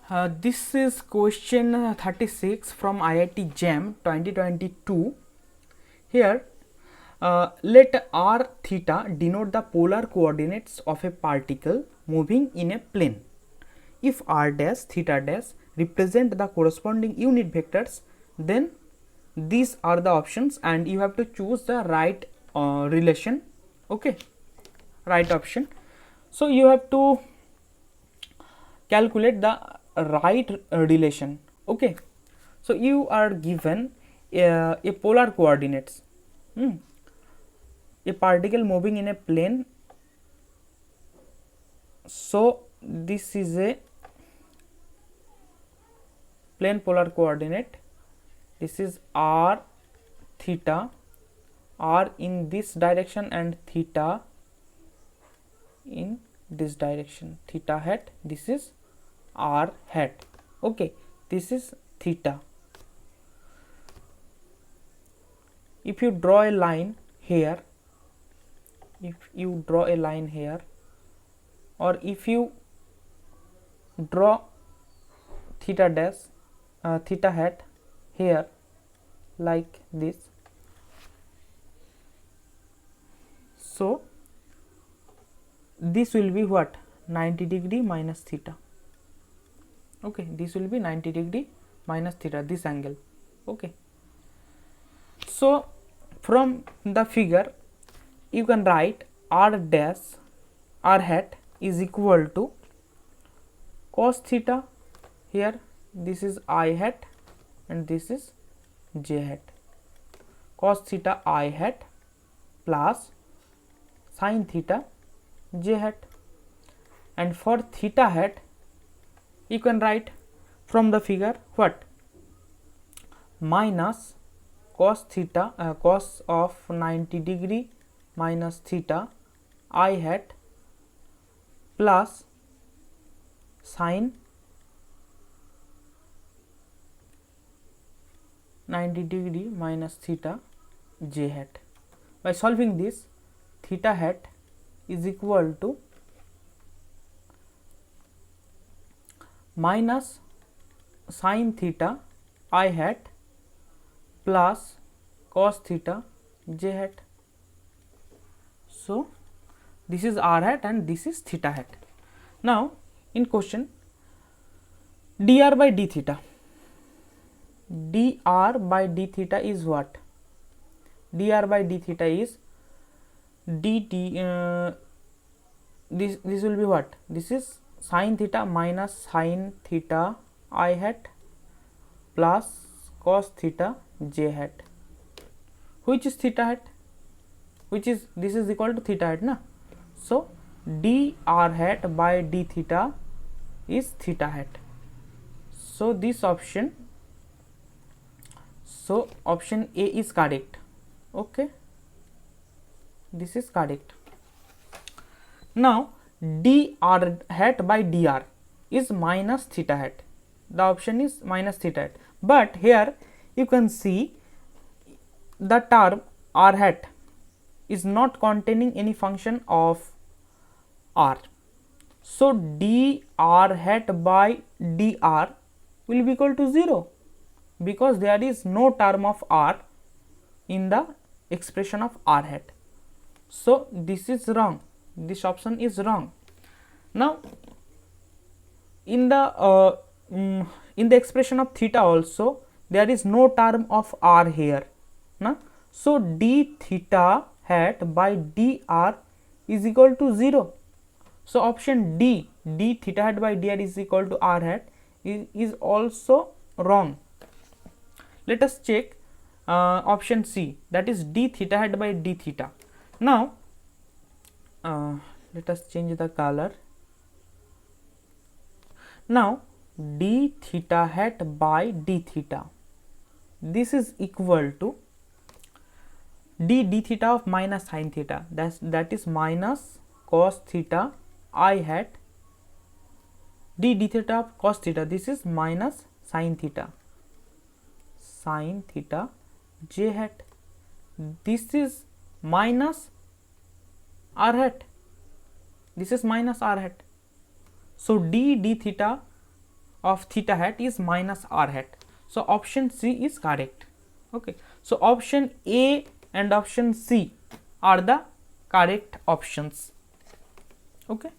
This is question 36 from IIT JAM 2022. Here, let r theta denote the polar coordinates of a particle moving in a plane. If r dash theta dash represent the corresponding unit vectors, then these are the options and you have to choose the right relation. Okay, right option. So you have to calculate the right relation. Okay, so you are given a polar coordinates, a particle moving in a plane. So this is a plane polar coordinate. This is r theta, r in this direction and theta in this direction, theta hat. This is r hat. Okay, this is theta. If you draw a line here, or if you draw theta dash, theta hat here like this, so this will be what? 90 degree minus theta. Okay, this will be 90 degree minus theta, this angle. Okay, so from the figure you can write r dash, r hat is equal to cos theta. Here this is I hat and this is j hat. Cos theta I hat plus sin theta j hat, and for theta hat you can write from the figure what? Minus cos theta, cos of 90 degree minus theta I hat plus sin 90 degree minus theta j hat. By solving this, theta hat is equal to minus sin theta I hat plus cos theta j hat. So this is r hat and this is theta hat. Now in question, dr by d theta, dr by d theta is what? Dr by d theta is dt, this will be what? This is sin theta minus sin theta I hat plus cos theta j hat. Which is theta hat? Which is, this is equal to theta hat, na? So dr hat by d theta is theta hat. So this option, so option A is correct. Okay, this is correct. Now dr hat by dr is minus theta hat. The option is minus theta hat, but here you can see the term r hat is not containing any function of r. So dr hat by dr will be equal to 0 because there is no term of r in the expression of r hat. So this is wrong, this option is wrong. Now in the expression of theta also there is no term of r here, na? So d theta hat by dr is equal to 0. So option D, d theta hat by dr is equal to r hat is also wrong. Let us check option C, that is d theta hat by d theta. Now let us change the color. Now d theta hat by d theta, this is equal to d theta of minus sin theta, that is minus cos theta I hat, d theta of cos theta, this is minus sin theta j hat. This is minus r hat, this is minus r hat. So d theta of theta hat is minus r hat. So option C is correct. Okay, so option A and option C are the correct options. Okay.